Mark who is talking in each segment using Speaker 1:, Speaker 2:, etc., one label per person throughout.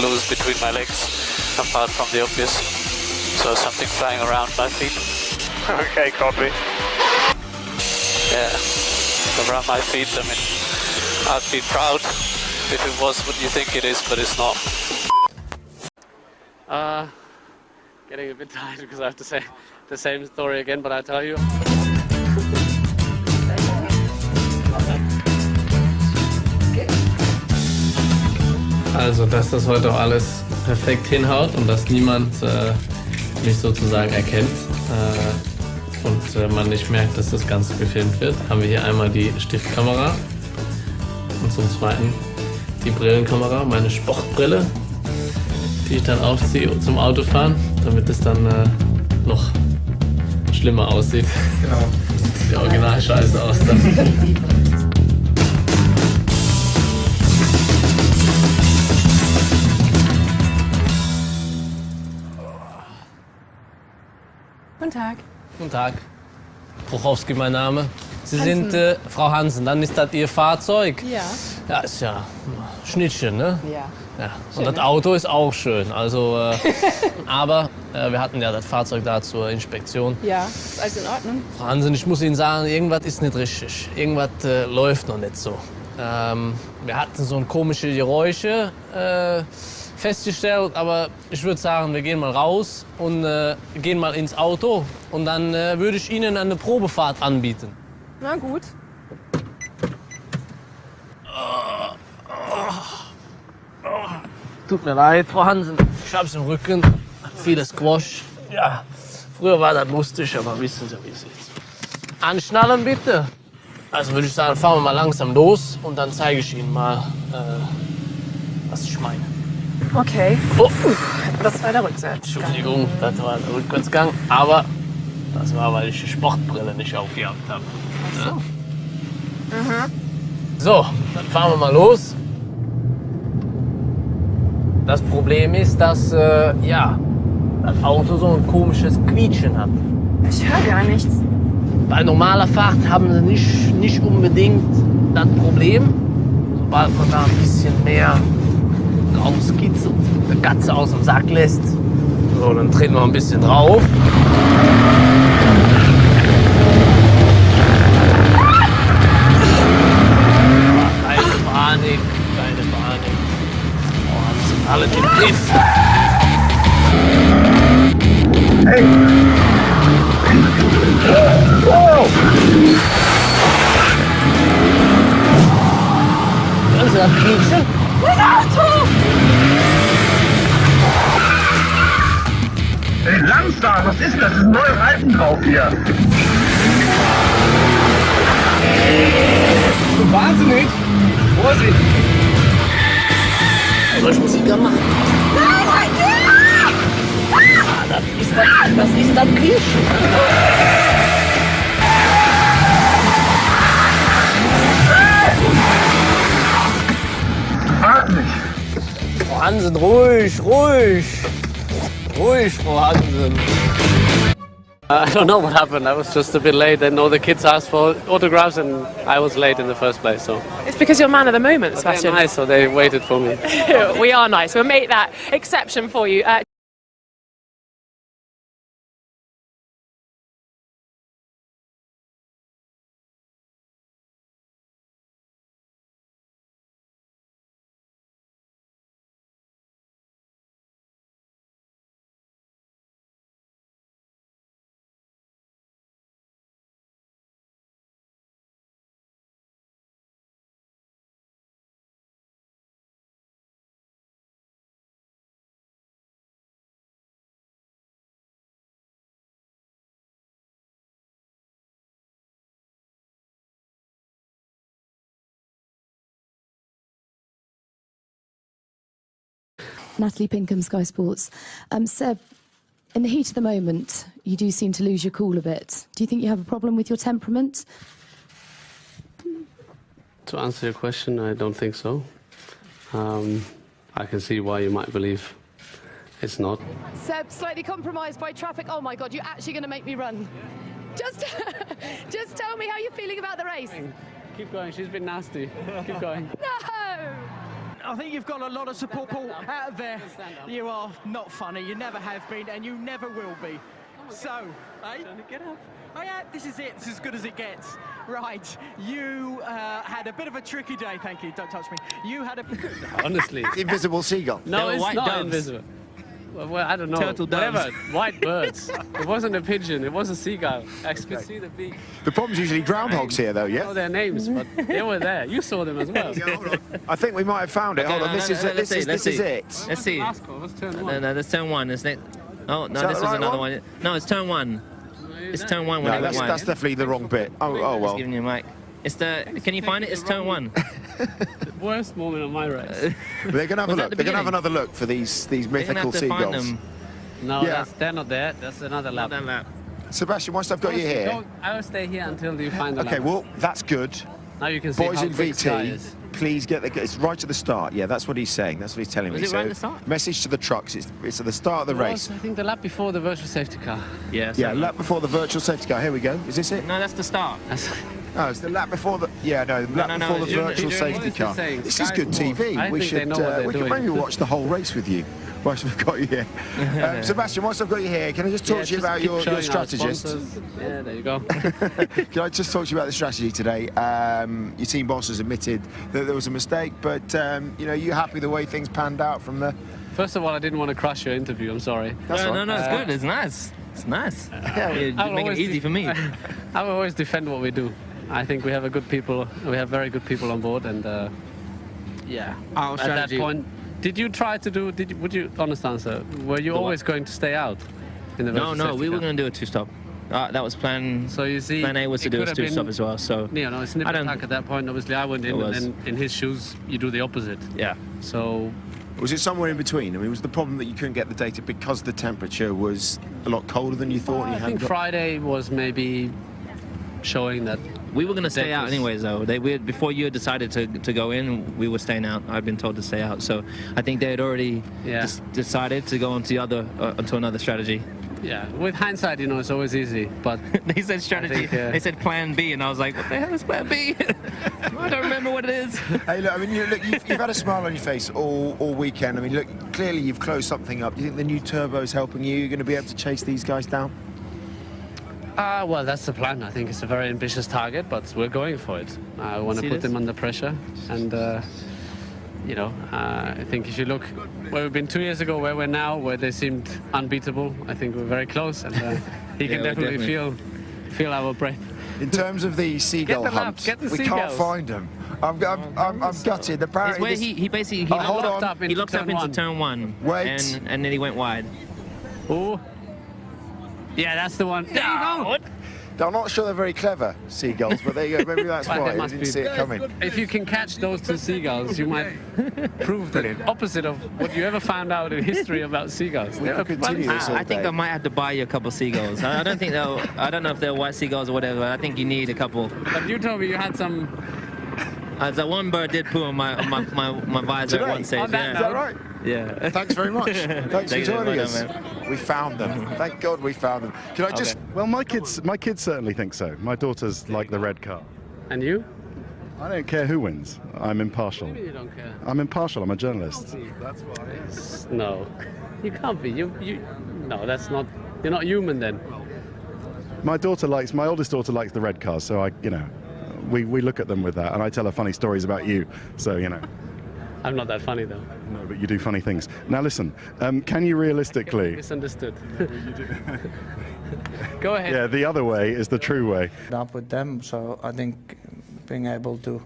Speaker 1: loose between my legs, apart from the obvious. So something flying around my feet.
Speaker 2: Okay, copy.
Speaker 1: Yeah, around my feet. I mean, I'd be proud if it was what you think it is, but it's not. Getting a bit tired because I have to say the same story again, but I tell you.
Speaker 3: Also, dass das heute auch alles perfekt hinhaut und dass niemand mich sozusagen erkennt und man nicht merkt, dass das Ganze gefilmt wird, haben wir hier einmal die Stiftkamera und zum Zweiten die Brillenkamera, meine Sportbrille, die ich dann aufziehe zum Autofahren, damit es dann noch schlimmer aussieht. Genau. Sieht ja original scheiße aus dann.
Speaker 4: Guten Tag.
Speaker 3: Guten Tag. Prochowski mein Name. Sie sind Frau Hansen, dann ist das Ihr Fahrzeug?
Speaker 4: Ja.
Speaker 3: Ja, ist ja Schnittchen, ne?
Speaker 4: Ja.
Speaker 3: Ja. Und das Auto ist auch schön. Also, aber wir hatten ja das Fahrzeug da zur Inspektion.
Speaker 4: Ja, ist alles in Ordnung?
Speaker 3: Frau Hansen, ich muss Ihnen sagen, irgendwas ist nicht richtig. Irgendwas läuft noch nicht so. Wir hatten so komische Geräusche festgestellt, aber ich würde sagen, wir gehen mal raus und gehen mal ins Auto und dann würde ich Ihnen eine Probefahrt anbieten.
Speaker 4: Na gut.
Speaker 3: Tut mir leid, Frau Hansen, ich hab's im Rücken, viele Squash. Ja, früher war das lustig, aber wissen Sie, wie es ist. Anschnallen bitte. Also würde ich sagen, fahren wir mal langsam los und dann zeige ich Ihnen mal, was ich meine.
Speaker 4: Okay.
Speaker 3: Oh.
Speaker 4: Das war der Rücksitz.
Speaker 3: Entschuldigung, das war der Rückwärtsgang, aber das war, weil ich die Sportbrille nicht aufgehabt habe.
Speaker 4: Ach so.
Speaker 3: Ja. So, dann fahren wir mal los. Das Problem ist, dass ja, das Auto so ein komisches Quietschen hat.
Speaker 4: Ich höre gar nichts.
Speaker 3: Bei normaler Fahrt haben sie nicht unbedingt das Problem. Sobald man da ein bisschen mehr rauskitzelt, eine Katze aus dem Sack lässt. So, dann treten wir ein bisschen drauf. Keine Panik, keine Panik. Oh, das sind alle im Griff.
Speaker 2: Hey! Wow!
Speaker 3: Hören Sie das Quietschen?
Speaker 4: Mein Auto!
Speaker 2: Hey, langsam! Was ist das? Das sind neue Reifen drauf hier! Wahnsinnig! Vorsicht!
Speaker 3: Soll ich Musik anmachen?
Speaker 4: Nein,
Speaker 3: Ah, das ist das Quietschen.
Speaker 2: Atmig!
Speaker 3: Frau Hansen, ruhig, ruhig. Ruhig, Frau Hansen.
Speaker 1: I don't know what happened. I was just a bit late, and all the kids asked for autographs, and I was late in the first place. So
Speaker 4: It's because you're man of the moment,
Speaker 1: but they're
Speaker 4: Sebastian.
Speaker 1: nice, so they waited for me.
Speaker 4: We are nice. We'll make that exception for you.
Speaker 5: Natalie Pinkham, Sky Sports. Seb, in the heat of the moment, you do seem to lose your cool a bit. Do you think you have a problem with your temperament?
Speaker 1: To answer your question, I don't think so. I can see why you might believe it's not.
Speaker 4: Seb, slightly compromised by traffic. Oh my God, you're actually going to make me run. Just tell me how you're feeling about the race.
Speaker 1: Keep going, she's been nasty. Keep going.
Speaker 4: No!
Speaker 6: I think you've got a lot of support, Paul, out of there. You are not funny. You never have been, and you never will be. So, get up. Oh yeah, this is it. It's as good as it gets. Right, you had a bit of a tricky day. Thank you. Don't touch me. You had a...
Speaker 3: Honestly.
Speaker 7: Invisible seagull.
Speaker 3: No, it's
Speaker 8: white
Speaker 3: not
Speaker 8: doves.
Speaker 3: invisible. Well, I don't know.
Speaker 8: Turtle doves.
Speaker 3: Whatever. White birds. It wasn't a pigeon. It was a seagull. I could see the beak.
Speaker 7: The problem's usually groundhogs here, though,
Speaker 3: I
Speaker 7: yeah?
Speaker 3: know their names, but they were there. You saw them as well.
Speaker 7: I think we might have found it.
Speaker 8: Okay,
Speaker 7: Hold on,
Speaker 8: no,
Speaker 7: this
Speaker 8: no,
Speaker 7: is
Speaker 8: no,
Speaker 7: it.
Speaker 8: let's
Speaker 7: This
Speaker 8: see,
Speaker 7: is it.
Speaker 8: Let's see.
Speaker 3: Last call. Let's turn one.
Speaker 8: No, that's turn one. It's next. Oh, no,
Speaker 7: that
Speaker 8: this
Speaker 7: the
Speaker 8: is
Speaker 7: right
Speaker 8: another
Speaker 7: one?
Speaker 8: one. No, it's turn one. It's turn one when
Speaker 7: No,
Speaker 8: it went wide.
Speaker 7: that's definitely the wrong bit. Oh
Speaker 8: Just
Speaker 7: well.
Speaker 8: giving you a mic. It's the. Can you find it? It's turn one.
Speaker 3: The worst moment of my race.
Speaker 7: They're gonna have a
Speaker 8: Was that
Speaker 7: look.
Speaker 8: the
Speaker 7: They're gonna have
Speaker 8: beginning?
Speaker 7: another look for these
Speaker 8: You're gonna
Speaker 7: mythical
Speaker 8: have to find
Speaker 7: seagulls.
Speaker 8: them.
Speaker 3: No,
Speaker 7: Yeah.
Speaker 3: they're not there. That's another lap.
Speaker 8: Not that lap.
Speaker 7: Sebastian, once I've got you here.
Speaker 3: Don't, I will stay here until you find the
Speaker 7: Okay,
Speaker 3: lap.
Speaker 7: well that's good.
Speaker 3: Now you can see
Speaker 7: Boys
Speaker 3: how
Speaker 7: in
Speaker 3: quick Sky
Speaker 7: VT,
Speaker 3: is.
Speaker 7: please get the. It's right at the start. Yeah, that's what he's saying. That's what he's telling me.
Speaker 8: Was it right at the start?
Speaker 7: Message to the trucks. It's at the start of the
Speaker 3: It
Speaker 7: race.
Speaker 3: was, I think the lap before the virtual safety car.
Speaker 8: Yeah.
Speaker 7: Yeah, lap before the virtual safety car. Here we go. Is this it?
Speaker 8: No, that's the start.
Speaker 3: That's,
Speaker 7: Oh, it's the lap before the. Yeah, no, the lap
Speaker 8: no,
Speaker 7: before the
Speaker 8: you-
Speaker 7: virtual
Speaker 8: you-
Speaker 7: safety
Speaker 3: what is
Speaker 7: car.
Speaker 3: he saying?
Speaker 7: This is
Speaker 3: Sky
Speaker 7: good
Speaker 3: Sports.
Speaker 7: TV.
Speaker 3: I
Speaker 7: we
Speaker 3: think they
Speaker 7: should
Speaker 3: know what they're
Speaker 7: we could
Speaker 3: doing.
Speaker 7: maybe watch the whole race with you. Once we've got you here. Sebastian, once I've got you here, can I just talk to you about your strategist?
Speaker 3: Yeah, there you go.
Speaker 7: Can I just talk to you about the strategy today? Your team boss has admitted that there was a mistake, but you know, you happy the way things panned out from the.
Speaker 3: First of all, I didn't want to crush your interview. I'm sorry.
Speaker 7: That's
Speaker 8: No,
Speaker 7: right.
Speaker 8: no, it's good. It's nice. It's nice. You're
Speaker 3: I'll
Speaker 8: making it
Speaker 3: always
Speaker 8: easy for me.
Speaker 3: I will always defend what we do. I think we have a good people. We have very good people on board, and yeah.
Speaker 8: Our
Speaker 3: At
Speaker 8: strategy.
Speaker 3: that point, did you try to do? Would you honest answer? Were you always going to stay out in the
Speaker 8: No,
Speaker 3: virtual
Speaker 8: no,
Speaker 3: safety
Speaker 8: we were
Speaker 3: car?
Speaker 8: going to do a two-stop. That was plan.
Speaker 3: So you see,
Speaker 8: Plan A was to
Speaker 3: it
Speaker 8: do a
Speaker 3: could have
Speaker 8: two-stop
Speaker 3: been-
Speaker 8: as well. So
Speaker 3: Yeah, no, it's nip
Speaker 8: I don't-
Speaker 3: attack at that point. Obviously, I went in,
Speaker 8: It was.
Speaker 3: and in his shoes, you do the opposite.
Speaker 8: yeah.
Speaker 3: So
Speaker 7: Was it somewhere in between? I mean, was the problem that you couldn't get the data because the temperature was a lot colder than you thought? And you
Speaker 3: I think
Speaker 7: hadn't got...
Speaker 3: Friday was maybe showing that.
Speaker 8: We were going to stay out
Speaker 3: was-
Speaker 8: anyways, though. Before you had decided to go in, we were staying out. I'd been told to stay out. So I think they had already
Speaker 3: Yeah.
Speaker 8: decided to go onto another strategy.
Speaker 3: Yeah, with hindsight, you know, it's always easy. But
Speaker 8: They said strategy.
Speaker 3: think, yeah.
Speaker 8: They said plan B, and I was like, what the hell is plan B? I don't remember what it is.
Speaker 7: Hey, look, I mean, you've had a smile on your face all weekend. I mean, look, clearly you've closed something up. Do you think the new turbo's helping you? You're going to be able to chase these guys down?
Speaker 3: well, that's the plan. I think it's a very ambitious target, but we're going for it. I want to
Speaker 8: See
Speaker 3: put
Speaker 8: this?
Speaker 3: them under pressure, and you know, I think if you look where we've been 2 years ago, where we're now, where they seemed unbeatable, I think we're very close, and he can
Speaker 8: Yeah, we're
Speaker 3: definitely feel our breath.
Speaker 7: In terms of the seagull
Speaker 3: Get the lap,
Speaker 7: hunt,
Speaker 3: get the
Speaker 7: we can't
Speaker 3: seagulls.
Speaker 7: find them. I'm gutted.
Speaker 8: It's
Speaker 7: Apparently,
Speaker 8: where
Speaker 7: this...
Speaker 8: he basically
Speaker 7: hold on.
Speaker 3: locked up
Speaker 8: he
Speaker 3: into
Speaker 8: locked up
Speaker 3: turn
Speaker 8: into
Speaker 3: one.
Speaker 8: turn one.
Speaker 7: Wait.
Speaker 8: And then he went wide.
Speaker 3: Oh, yeah, that's the one. There you go.
Speaker 7: I'm not sure they're very clever, seagulls, but there you go. Maybe that's
Speaker 3: Well,
Speaker 7: why.
Speaker 3: they
Speaker 7: I
Speaker 3: must
Speaker 7: didn't
Speaker 3: be.
Speaker 7: see it coming.
Speaker 3: If you can catch those two seagulls, you might prove the opposite of what you ever found out in history about seagulls.
Speaker 7: We
Speaker 3: They're
Speaker 7: could continue this all
Speaker 8: I think
Speaker 7: day.
Speaker 8: I might have to buy you a couple seagulls. I don't think they'll. I don't know if they're white seagulls or whatever. I think you need a couple.
Speaker 3: But you told me you had some.
Speaker 8: That one bird did poo on my visor
Speaker 7: Today?
Speaker 8: at one stage.
Speaker 3: On that
Speaker 7: Is that right?
Speaker 8: Yeah.
Speaker 7: Thanks very much. Thanks for
Speaker 8: Thank you,
Speaker 7: joining
Speaker 8: well
Speaker 7: us.
Speaker 8: done,
Speaker 7: We found them. Thank God we found them. Can I just...
Speaker 9: Well, my kids certainly think so. My daughters like the red car.
Speaker 3: And you?
Speaker 9: I don't care who wins. I'm impartial.
Speaker 3: Maybe you don't care.
Speaker 9: I'm impartial. I'm a journalist.
Speaker 3: No, you can't be. No, that's not. You're not human then.
Speaker 9: My oldest daughter likes the red cars, so we look at them with that, and I tell her funny stories about you. So
Speaker 3: I'm not that funny though.
Speaker 9: No, but you do funny things. Now listen, can you realistically?
Speaker 3: Misunderstood. Go ahead.
Speaker 9: Yeah, the other way is the true way.
Speaker 10: Up with them, so I think being able to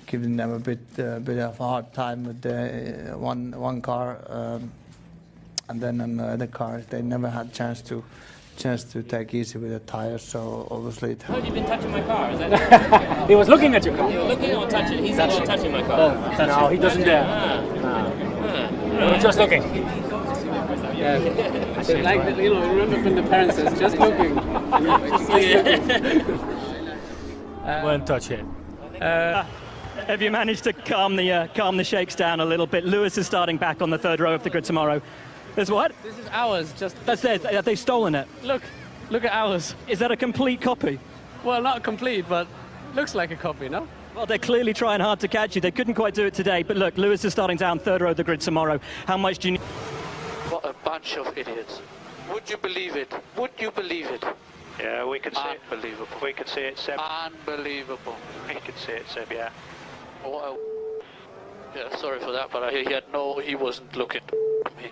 Speaker 10: giving them a bit of a hard time with the one car, and then on the other cars they never had chance to take easy with the tires. So obviously.
Speaker 11: Have you been touching my car? Is that he was looking at your car. You were looking or touching? He's actually touching my car. Oh, no, he doesn't dare. We're just looking.
Speaker 3: Yeah. Like remember from the parents says, just looking.
Speaker 11: Won't touch it. Have you managed to calm the shakes down a little bit? Lewis is starting back on the third row of the grid tomorrow. There's what?
Speaker 3: This is ours.
Speaker 11: That's theirs. They've stolen it.
Speaker 3: Look at ours.
Speaker 11: Is that a complete copy?
Speaker 3: Well, not complete, but looks like a copy, no?
Speaker 11: Well, they're clearly trying hard to catch you. They couldn't quite do it today. But look, Lewis is starting down third row of the grid tomorrow. How much do you need?
Speaker 1: What a bunch of idiots. Would you believe it? Would you believe it?
Speaker 12: Yeah, we could see it.
Speaker 1: Unbelievable.
Speaker 12: We could see it, Seb.
Speaker 1: Unbelievable.
Speaker 12: We could see it, Seb, yeah.
Speaker 1: What a... Yeah, sorry for that, but he wasn't looking at me.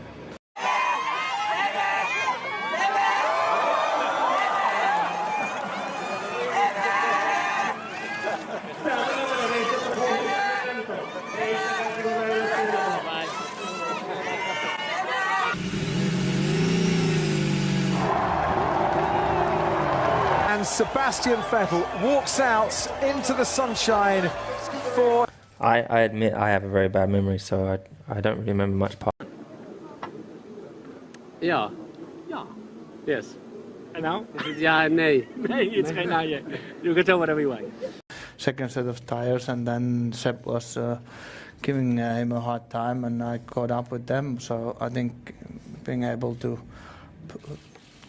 Speaker 13: And Sebastian Vettel walks out into the sunshine for...
Speaker 14: I admit I have a very bad memory, so I don't really remember much part.
Speaker 3: Ja.
Speaker 11: Ja.
Speaker 3: Yes.
Speaker 11: And now?
Speaker 3: Ja, nee.
Speaker 11: Nee, it's okay now, yeah. You can tell whatever you want.
Speaker 10: Second set of tires, and then Seb was giving him a hard time, and I caught up with them. So I think being able to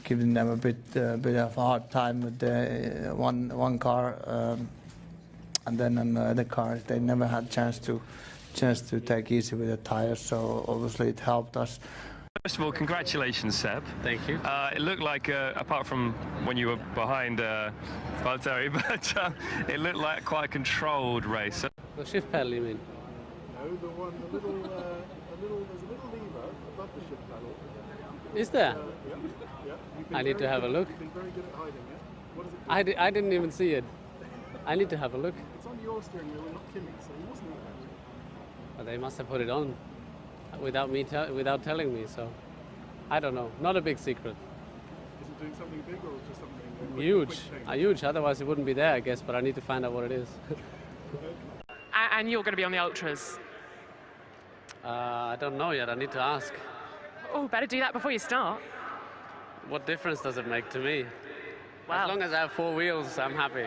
Speaker 10: giving them a bit of a hard time with the one car, and then on the other cars they never had chance to take easy with the tires. So obviously it helped us.
Speaker 15: First of all, congratulations, Seb.
Speaker 3: Thank you.
Speaker 15: It looked like, apart from when you were behind Valtteri, but it looked like quite a controlled race.
Speaker 3: The shift pedal, you mean?
Speaker 9: No, the one, there's a little lever above the shift pedal.
Speaker 3: Is there?
Speaker 9: Yeah.
Speaker 3: I need to have a look.
Speaker 9: You've been very good at hiding it. What is it?
Speaker 3: I didn't even see it. I need to have a look.
Speaker 9: It's on your steering wheel and not Kimmy's, so he wasn't there.
Speaker 3: Well, they must have put it on without me without telling me, so I don't know. Not a big secret.
Speaker 9: Is it doing something big or just something
Speaker 3: Huge. Huge, otherwise it wouldn't be there, I guess, but I need to find out what it is.
Speaker 16: And you're going to be on the ultras?
Speaker 3: I don't know yet, I need to ask.
Speaker 16: Oh, better do that before you start.
Speaker 3: What difference does it make to me?
Speaker 16: Well,
Speaker 3: as long as I have 4 wheels, I'm happy.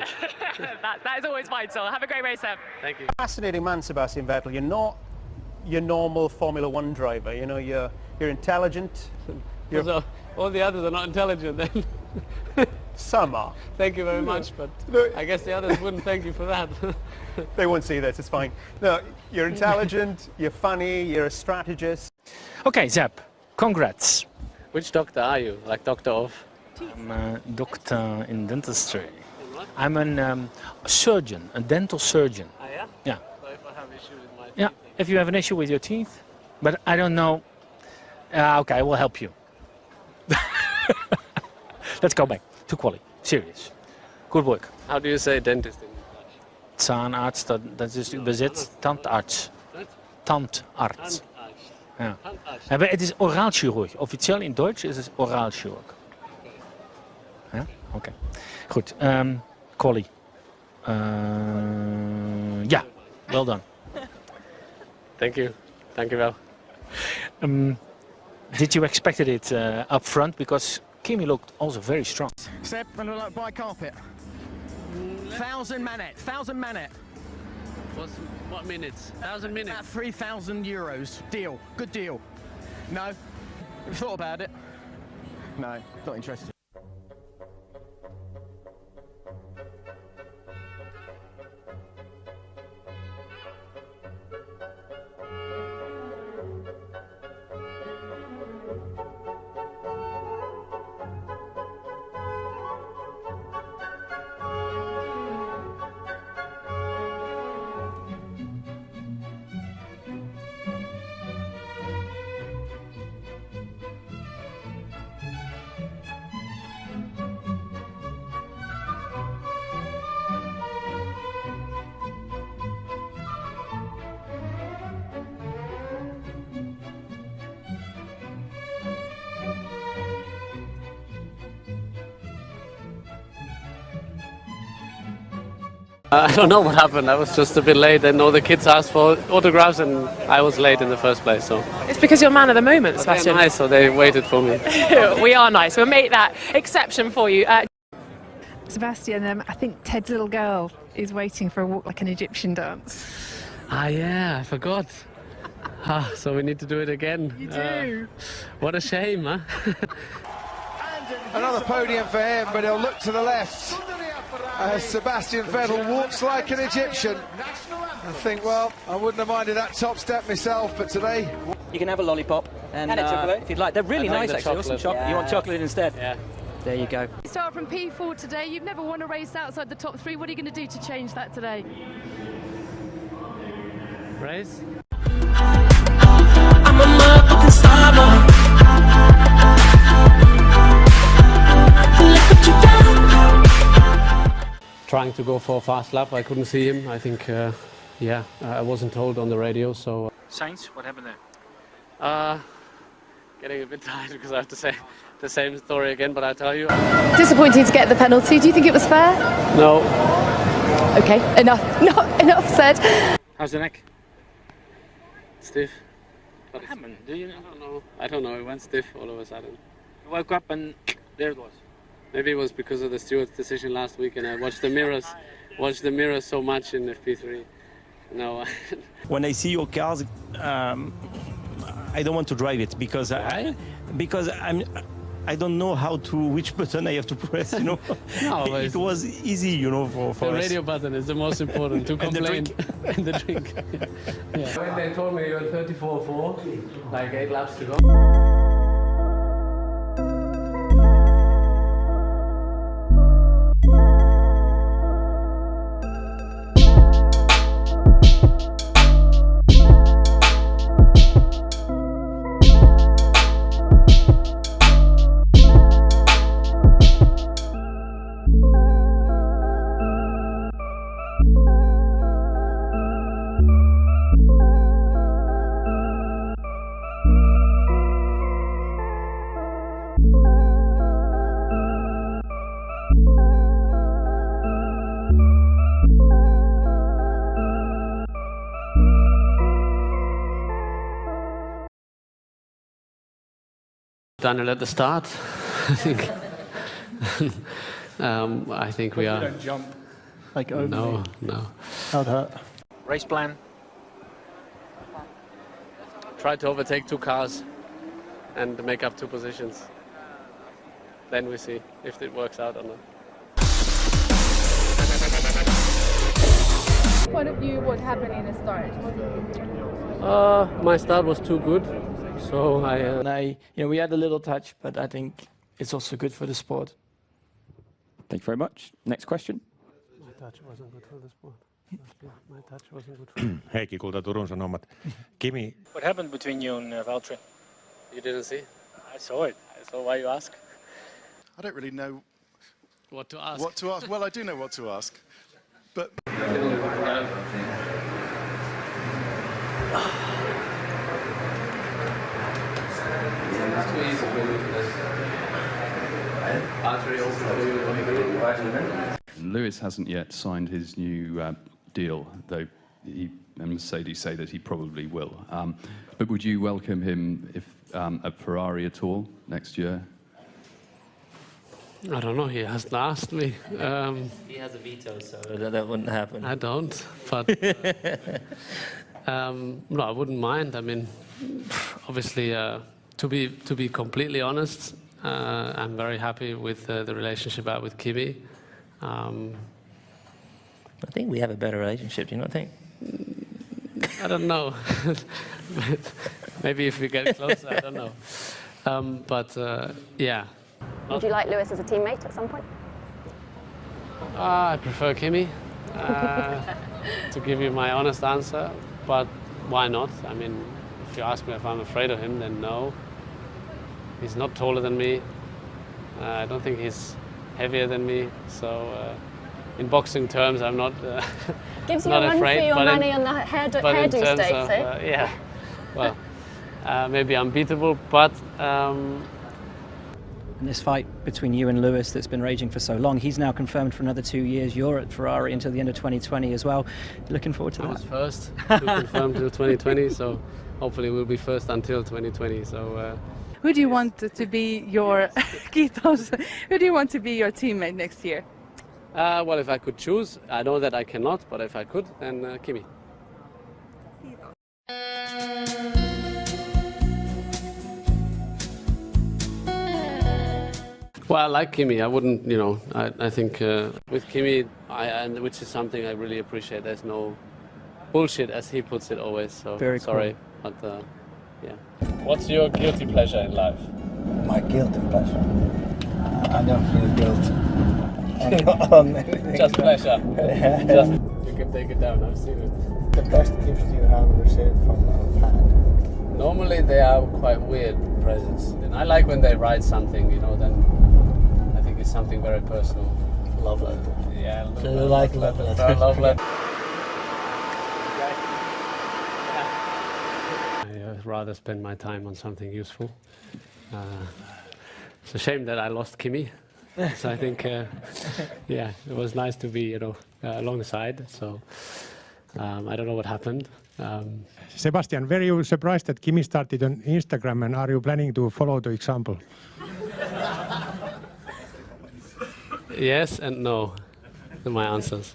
Speaker 16: that is always vital. Have a great race, Seb.
Speaker 3: Thank you.
Speaker 17: Fascinating man, Sebastian Vettel. You're not your normal Formula One driver. You know, you're intelligent.
Speaker 3: So all the others are not intelligent then.
Speaker 17: Some are.
Speaker 3: Thank you very much, but I guess the others wouldn't thank you for that.
Speaker 17: They won't see this, it's fine. No, you're intelligent, you're funny, you're a strategist.
Speaker 18: Okay, Seb, congrats.
Speaker 3: Which doctor are you? Like doctor of?
Speaker 18: I'm a doctor in dentistry. I'm a surgeon, a dental surgeon.
Speaker 3: Ah, yeah?
Speaker 18: Yeah.
Speaker 3: So if I have issues with my teeth?
Speaker 18: Yeah, if you have an issue with your teeth, but I don't know. Okay, I will help you. Let's go back to quali. Serious. Good work.
Speaker 3: How do you say dentist in Dutch?
Speaker 18: Zahnarzt, dat is übersetzt tandarts. Tandarts. Ja. Maar het is oraalchirurg. Officieel in Duits is het oraalchirurg. Ja? Oké. Goed. Quali. Ja, well done.
Speaker 3: Thank you. Thank you well.
Speaker 18: Did you expected it up front? Because Kimi looked also very strong.
Speaker 6: Seb, gonna look like buy carpet. 1,000 manet. 1,000 manet.
Speaker 3: What minutes? 1,000 minutes?
Speaker 6: About 3,000 euros. Deal. Good deal. No? Have you thought about it? No, not interested.
Speaker 3: I don't know what happened. I was just a bit late, and all the kids asked for autographs, and I was late in the first place. So
Speaker 16: It's because you're man of the moment,
Speaker 3: but they're
Speaker 16: Sebastian.
Speaker 3: nice, so they waited for me.
Speaker 16: We are nice. We'll make that exception for you.
Speaker 19: Sebastian, I think Ted's little girl is waiting for a walk like an Egyptian dance.
Speaker 3: Ah, yeah, I forgot. So we need to do it again.
Speaker 19: You do.
Speaker 3: What a shame, huh?
Speaker 13: Another podium for him, but he'll look to the left. as Sebastian Vettel walks like an Egyptian. I think, well, I wouldn't have minded that top step myself, but today...
Speaker 20: You can have a lollipop and if you'd like. They're really nice, actually. Awesome chocolate. You want chocolate instead? Yeah. There you go.
Speaker 4: Start from P4 today. You've never won a race outside the top 3. What are you going to do to change that today?
Speaker 3: Race?
Speaker 21: I'm a motherfucking star boy. Look what you done.
Speaker 1: Trying to go for a fast lap. I couldn't see him. I think, yeah, I wasn't told on the radio, so...
Speaker 11: Sainz, what happened there?
Speaker 1: Getting a bit tired because I have to say the same story again, but I tell you...
Speaker 4: Disappointing to get the penalty. Do you think it was fair?
Speaker 1: No.
Speaker 4: Okay, enough said.
Speaker 11: How's the neck?
Speaker 1: Stiff.
Speaker 11: What happened? Do you know?
Speaker 1: I don't know, it went stiff all of a sudden.
Speaker 11: You woke up and there it was.
Speaker 1: Maybe it was because of the steward's decision last week and I watched the mirrors so much in FP3. No.
Speaker 22: When I see your cars, I don't want to drive it because I don't know which button I have to press, you know.
Speaker 1: No,
Speaker 22: it was easy, you know, for
Speaker 1: the
Speaker 22: us.
Speaker 1: radio button is the most important to complain.
Speaker 22: And
Speaker 1: the drink. Yeah. When they told me you were 34.4, like 8 laps to go. Daniel at the start, I think. I think we are.
Speaker 22: You don't jump like over.
Speaker 1: No.
Speaker 22: How'd hurt?
Speaker 11: Race plan?
Speaker 1: Try to overtake 2 cars and make up 2 positions. Then we see if it works out or not.
Speaker 4: Point of view, what happened in the start?
Speaker 1: My start was too good, so
Speaker 22: we had a little touch, but I think it's also good for the sport.
Speaker 23: Thank you very much. Next question.
Speaker 1: My touch wasn't good for the sport. My touch wasn't good for
Speaker 24: Heikki Kulta, Turun Sanomat. Kimi.
Speaker 11: What happened between you and Valtteri?
Speaker 1: You didn't see?
Speaker 11: I saw it.
Speaker 1: So why you ask?
Speaker 9: I don't really know
Speaker 1: what to ask.
Speaker 9: Well, I do know what to ask, but...
Speaker 25: Lewis hasn't yet signed his new deal, though Mercedes say that he probably will. But would you welcome him at Ferrari at all next year?
Speaker 1: I don't know, he hasn't asked me.
Speaker 14: He has a veto, so that wouldn't happen.
Speaker 1: I don't, but no, I wouldn't mind. I mean, obviously, to be completely honest, I'm very happy with the relationship I have with Kimi.
Speaker 14: I think we have a better relationship, do you not think?
Speaker 1: I don't know. Maybe if we get closer, I don't know. But yeah.
Speaker 26: Would you like Lewis as a teammate at some point?
Speaker 1: I prefer Kimi, to give you my honest answer, but why not? I mean, if you ask me if I'm afraid of him, then no. He's not taller than me. I don't think he's heavier than me, so in boxing terms, I'm not
Speaker 26: Gives you
Speaker 1: not
Speaker 26: a run
Speaker 1: afraid,
Speaker 26: for your
Speaker 1: but
Speaker 26: money on the hairdo stakes, eh?
Speaker 1: yeah, well, maybe unbeatable, but
Speaker 20: In this fight between you and Lewis that's been raging for so long, he's now confirmed for another 2 years. You're at Ferrari until the end of 2020 as well. Looking forward to that.
Speaker 1: I was first to confirm till 2020, so hopefully we'll be first until 2020. So.
Speaker 27: Who do you want to be your Who do you want to be your teammate next year?
Speaker 1: Well, if I could choose, I know that I cannot, but if I could, then Kimi. Well, I like Kimi. I wouldn't, you know, I think with Kimi, and which is something I really appreciate, there's no bullshit, as he puts it always. So
Speaker 20: Very
Speaker 1: sorry, but yeah. What's your guilty pleasure in life?
Speaker 2: My guilty pleasure? I don't feel guilt.
Speaker 1: Just pleasure. Just, you can take it down, I've seen it.
Speaker 2: The best gifts you have received from a fan?
Speaker 1: Normally they are quite weird presents. And I like when they write something, you know, then I think it's something very personal.
Speaker 2: Love letter.
Speaker 1: Yeah,
Speaker 2: So you like love letter?
Speaker 1: Love letter. I'd rather spend my time on something useful. It's a shame that I lost Kimi. So I think, yeah, it was nice to be, you know, alongside. So I don't know what happened.
Speaker 5: Sebastian, were you surprised that Kimi started on Instagram, and are you planning to follow the example?
Speaker 1: Yes and no, are my answers.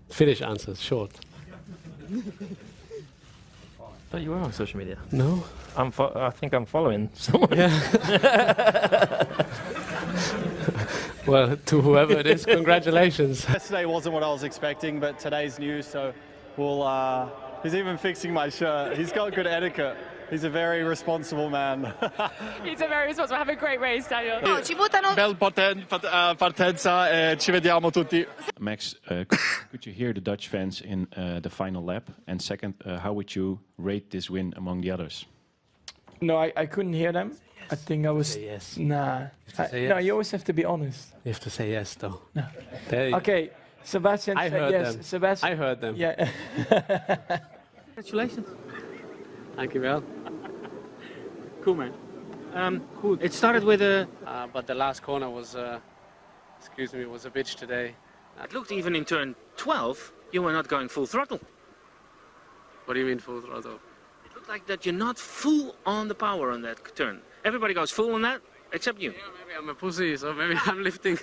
Speaker 1: Finnish answers, short.
Speaker 14: But you are on social media.
Speaker 1: No?
Speaker 14: I think I'm following someone.
Speaker 1: Yeah. Well, to whoever it is, congratulations.
Speaker 7: Yesterday wasn't what I was expecting, but today's new, so we'll... he's even fixing my shirt. He's got good etiquette. He's a very responsible man.
Speaker 16: He's a very responsible. Have a great race, Daniel.
Speaker 7: No, ci buttano. Bel partenza e ci vediamo tutti.
Speaker 8: Max, could you hear the Dutch fans in the final lap? And second, how would you rate this win among the others?
Speaker 10: No, I couldn't hear them. Yes. I think I was...
Speaker 1: Say yes.
Speaker 10: Nah. No, you always have to be honest.
Speaker 1: You have to say yes, though.
Speaker 10: No. Okay, Sebastian
Speaker 1: I
Speaker 10: said
Speaker 1: heard
Speaker 10: yes.
Speaker 1: them.
Speaker 10: Sebastian.
Speaker 1: I heard them.
Speaker 10: Yeah.
Speaker 16: Congratulations.
Speaker 1: Thank you, Val.
Speaker 16: Cool, man. Cool. It started with a...
Speaker 1: but the last corner was, excuse me, was a bitch today.
Speaker 18: It looked even in turn 12, you were not going full throttle.
Speaker 1: What do you mean full throttle?
Speaker 18: It looked like that you're not full on the power on that turn. Everybody goes full on that, except you.
Speaker 1: Yeah, maybe I'm a pussy, so maybe I'm lifting.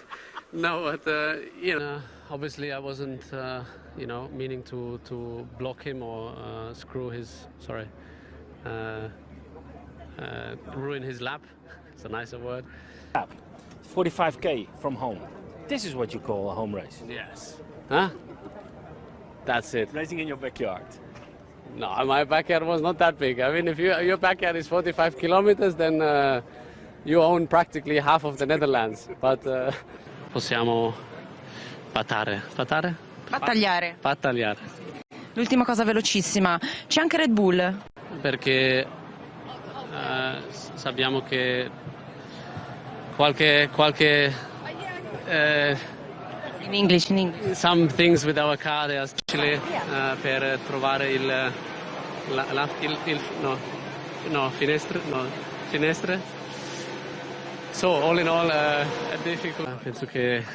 Speaker 1: No, but, you know, obviously I wasn't, you know, meaning to block him or screw his, sorry, ruin his lap. It's a nicer word.
Speaker 18: 45k from home. This is what you call a home race.
Speaker 1: Yes. Huh? That's it.
Speaker 18: Racing in your backyard.
Speaker 1: No, my backyard was not that big. I mean, if your backyard is 45 kilometers, then you own practically half of the Netherlands. But possiamo patare. Patare?
Speaker 12: Battagliare.
Speaker 1: Battagliare.
Speaker 12: L'ultima cosa velocissima. C'è anche Red Bull.
Speaker 1: Perché sappiamo che qualche
Speaker 12: in English.
Speaker 1: Some things with our car they are difficili per trovare finestre. So all in all è difficile. Penso che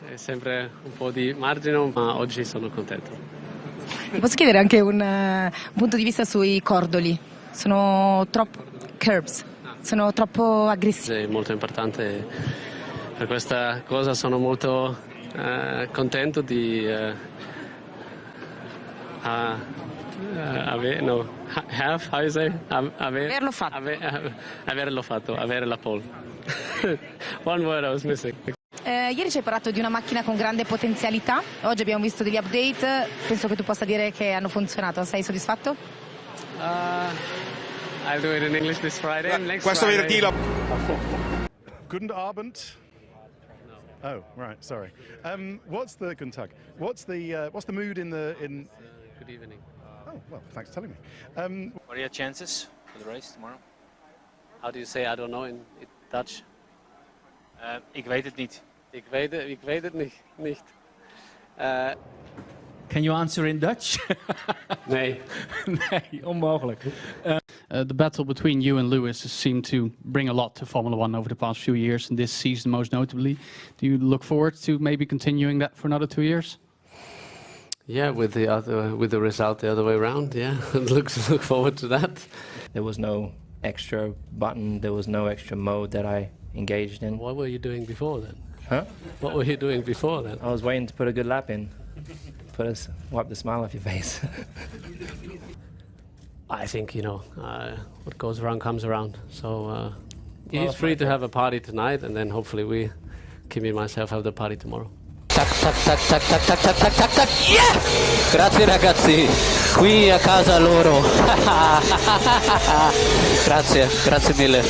Speaker 1: è sempre un po' di margine, ma oggi sono contento.
Speaker 12: Ti posso chiedere anche un punto di vista sui cordoli? Sono troppo curbs, sono troppo aggressivi.
Speaker 1: È molto importante. Per questa cosa sono molto contento di averlo fatto, avere la pole. One word I was missing.
Speaker 12: Ieri ci hai parlato di una macchina con grande potenzialità, oggi abbiamo visto degli update, penso che tu possa dire che hanno funzionato, sei soddisfatto?
Speaker 1: I'll do it in English this Friday. Next
Speaker 9: Questo
Speaker 1: Friday.
Speaker 9: venerdì. Guten Abend. Oh, right. Sorry. What's the Guten Tag? What's the mood in the in?
Speaker 1: Good evening.
Speaker 9: Oh, well, thanks for telling me.
Speaker 18: What are your chances for the race tomorrow?
Speaker 1: How do you say I don't know in Dutch?
Speaker 18: Ik weet het niet.
Speaker 1: Ik weet het niet.
Speaker 15: Can you answer in Dutch?
Speaker 1: Nee.
Speaker 15: Nee, onmogelijk.
Speaker 28: The battle between you and Lewis has seemed to bring a lot to Formula One over the past few years, and this season most notably. Do you look forward to maybe continuing that for another 2 years?
Speaker 1: Yeah, with the result the other way around. Yeah, look forward to that.
Speaker 14: There was no extra button. There was no extra mode that I engaged in.
Speaker 1: What were you doing before then?
Speaker 14: Huh?
Speaker 1: What were you doing before then?
Speaker 14: I was waiting to put a good lap in. Wipe the smile off your face.
Speaker 1: I think, you know, what goes around comes around. So He's free to have a party tonight, and then hopefully Kimi and myself, have the party tomorrow.
Speaker 14: Tac, tac, tac, tac, tac, tac, tac, tac, tac, tac. Yeah! Grazie ragazzi, qui a casa loro. Grazie mille.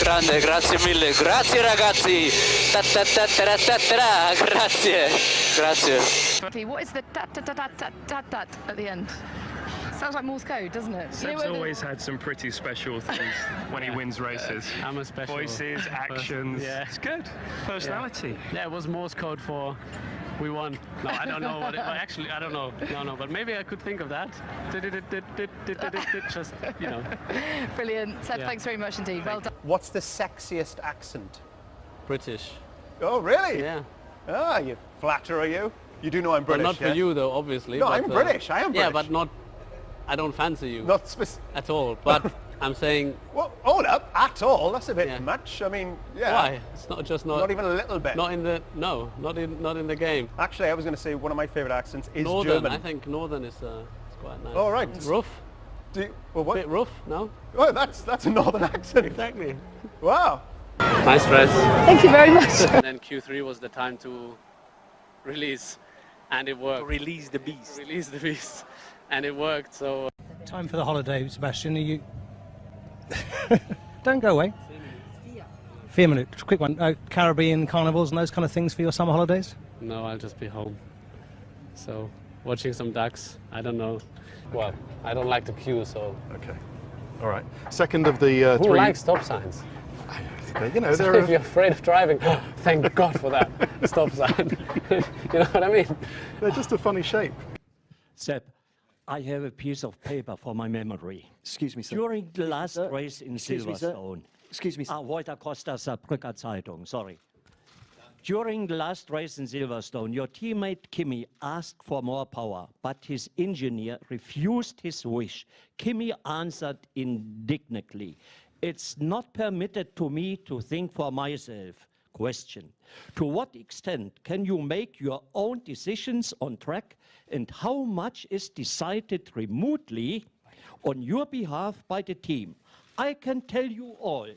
Speaker 14: Grande, grazie mille. Grazie ragazzi. Ta ta ta ta ta ta. Grazie.
Speaker 12: What is the tat at the end? Sounds like Morse code, doesn't it?
Speaker 3: Seb's always had some pretty special things when he wins races.
Speaker 1: I'm a special.
Speaker 3: Voices, actions.
Speaker 1: Yeah.
Speaker 3: It's good. Personality.
Speaker 1: Yeah, it was Morse code for we won. No, I don't know what it was. Actually, I don't know. No, but maybe I could think of that. Just, you know.
Speaker 12: Brilliant. Seb, thanks very much indeed. Well done.
Speaker 4: What's the sexiest accent?
Speaker 1: British.
Speaker 4: Oh, really?
Speaker 1: Yeah.
Speaker 4: Ah, you flatterer, you. You do know I'm British,
Speaker 1: But not for you, though, obviously.
Speaker 4: No,
Speaker 1: but,
Speaker 4: I'm British. I am British.
Speaker 1: Yeah, but not... I don't fancy you.
Speaker 4: Not
Speaker 1: at all. But I'm saying...
Speaker 4: Well, hold up. At all? That's a bit much. I mean, yeah.
Speaker 1: Why? It's not just not...
Speaker 4: Not even a little bit.
Speaker 1: Not in the... No, not in the game.
Speaker 4: Actually, I was going to say one of my favourite accents is
Speaker 1: Northern.
Speaker 4: German.
Speaker 1: I think Northern is quite nice.
Speaker 4: Oh, right.
Speaker 1: It's rough.
Speaker 4: What?
Speaker 1: Bit rough, no?
Speaker 4: Oh, that's a Northern accent.
Speaker 1: Exactly.
Speaker 4: Wow.
Speaker 1: Nice dress.
Speaker 26: Thank you very much.
Speaker 1: And then Q3 was the time to release, and it worked.
Speaker 18: Release the beast.
Speaker 1: Release the beast, and it worked. So.
Speaker 6: Time for the holiday, Sebastian. Are you? Don't go away. 4 minutes. Quick one. Caribbean carnivals and those kind of things for your summer holidays?
Speaker 1: No, I'll just be home. So, watching some ducks. I don't know. Well, I don't like the queue, so.
Speaker 9: Okay. All right. Second of the
Speaker 1: Who
Speaker 9: three.
Speaker 1: likes stop signs?
Speaker 9: You know,
Speaker 1: So if you're afraid of driving, thank God for that stop sign. You know what I mean?
Speaker 9: They're just a funny shape.
Speaker 13: Seb, I have a piece of paper for my memory.
Speaker 17: Excuse me, sir.
Speaker 13: During the last race in
Speaker 17: Excuse me, sir.
Speaker 13: Silverstone.
Speaker 17: Excuse me, sir.
Speaker 13: Walter Costa, Saarbrücker Zeitung, sorry. During the last race in Silverstone, your teammate Kimi asked for more power, but his engineer refused his wish. Kimi answered indignantly, "It's not permitted to me to think for myself." Question: to what extent can you make your own decisions on track, and how much is decided remotely on your behalf by the team? I can tell you all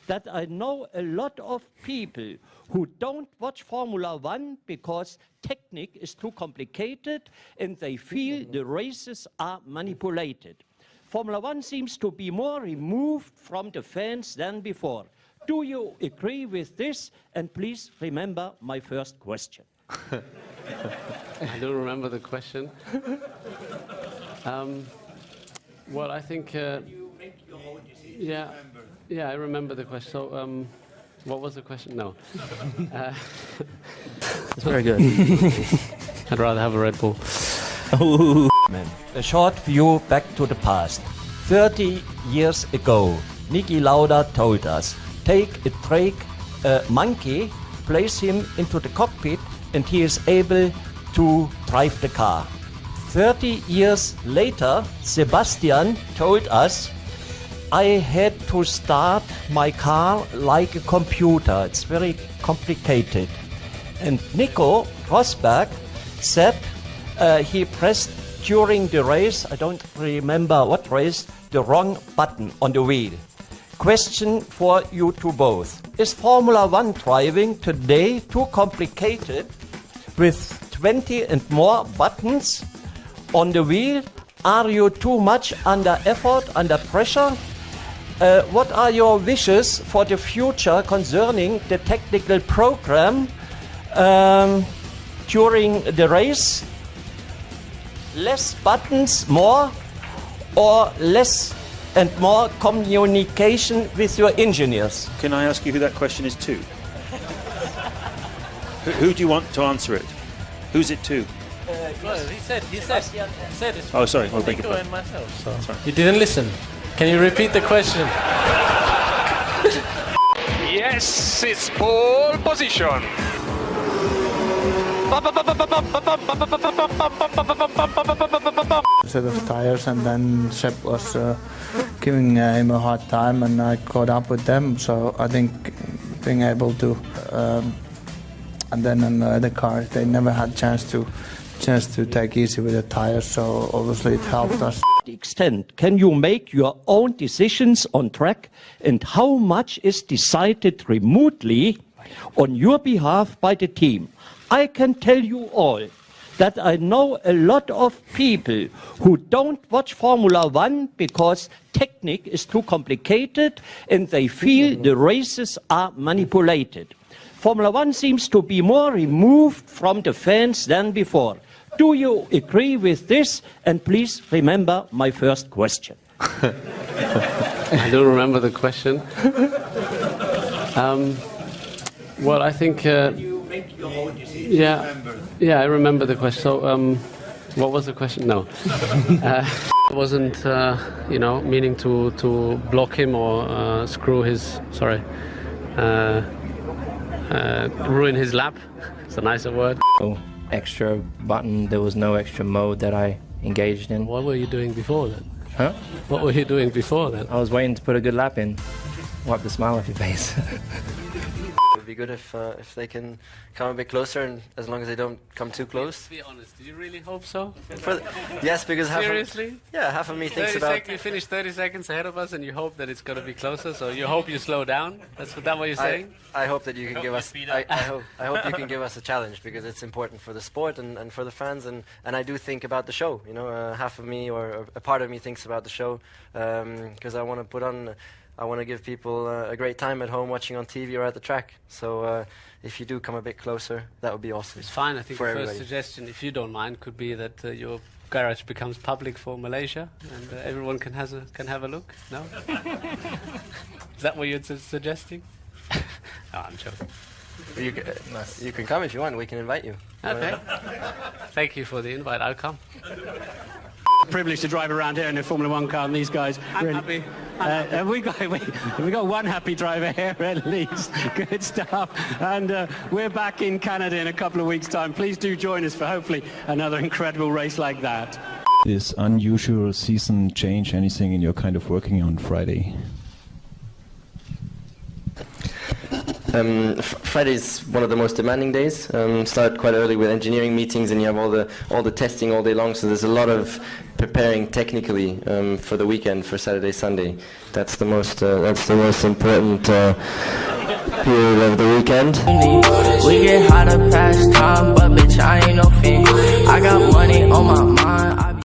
Speaker 13: that I know a lot of people who don't watch Formula One because technique is too complicated and they feel the races are manipulated. Formula One seems to be more removed from the fans than before. Do you agree with this? And please remember my first question.
Speaker 1: I don't remember the question. Well, I think... yeah, I remember the question. So, what was the question? No.
Speaker 14: It's very good.
Speaker 1: I'd rather have a Red Bull.
Speaker 13: A short view back to the past. 30 years ago, Niki Lauda told us, take a monkey, place him into the cockpit, and he is able to drive the car. 30 years later, Sebastian told us, I had to start my car like a computer. It's very complicated. And Nico Rosberg said he pressed during the race, I don't remember what race, the wrong button on the wheel. Question for you two both. Is Formula One driving today too complicated with 20 and more buttons on the wheel? Are you too much under effort, under pressure? What are your wishes for the future concerning the technical program during the race? Less buttons, more, or less and more communication with your engineers?
Speaker 19: Can I ask you who that question is to? Who do you want to answer it? Who's it to?
Speaker 1: He said it's
Speaker 19: Oh, sorry. I'll take it
Speaker 1: Nico
Speaker 19: back.
Speaker 1: and myself. So.
Speaker 19: Sorry.
Speaker 1: You didn't listen. Can you repeat the question?
Speaker 21: Yes, it's pole position.
Speaker 22: Set of tires, and then Seb was giving him a hard time, and I caught up with them. So I think being able to, and then in the other cars, they never had a chance to chance to take easy with the tires, so obviously it helped us.
Speaker 13: Extent can you make your own decisions on track, and how much is decided remotely on your behalf by the team? I can tell you all that I know a lot of people who don't watch Formula One because technique is too complicated and they feel the races are manipulated. Formula One seems to be more removed from the fans than before. Do you agree with this? And please remember my first question.
Speaker 1: I don't remember the question. Well, I think... yeah, I remember the question. So, what was the question? No. I wasn't, meaning to block him or screw his... Sorry. Ruin his lap. It's a nicer word.
Speaker 2: No extra button. There was no extra mode that I engaged in.
Speaker 1: What were you doing before then?
Speaker 2: Huh?
Speaker 1: What were you doing before then?
Speaker 2: I was waiting to put a good lap in. Wipe the smile off your face.
Speaker 11: It would be good if they can come a bit closer, and as long as they don't come too close.
Speaker 1: Be honest, do you really hope so?
Speaker 11: Yes, because
Speaker 1: seriously?
Speaker 11: Half of me thinks about...
Speaker 1: You finish 30 seconds ahead of us and you hope that it's going to be closer, so you hope you slow down? That's what you're saying?
Speaker 11: I hope that you can give us... I hope you can give us a challenge, because it's important for the sport and for the fans, and I do think about the show. Half of me or a part of me thinks about the show, because I want to put on... I want to give people a great time at home watching on TV or at the track. So if you do come a bit closer, that would be awesome.
Speaker 1: It's fine. I think the
Speaker 11: everybody.
Speaker 1: first suggestion, if you don't mind, could be that your garage becomes public for Malaysia and everyone can have a look. No? Is that what you're suggesting? No, I'm joking.
Speaker 11: You can come if you want. We can invite you.
Speaker 1: Okay. Thank you for the invite. I'll come.
Speaker 15: Privileged to drive around here in a Formula One car, and these guys really. We got one happy driver here at least. Good stuff. And we're back in Canada in a couple of weeks' time. Please do join us for hopefully another incredible race like that.
Speaker 17: This unusual season change anything in your kind of working on Friday?
Speaker 11: Friday is one of the most demanding days. Start quite early with engineering meetings, and you have all the testing all day long. So there's a lot of preparing technically for the weekend, for Saturday, Sunday. That's the most important period of the weekend.
Speaker 20: We get hotter past time, but bitch I ain't no fiend. I got money on my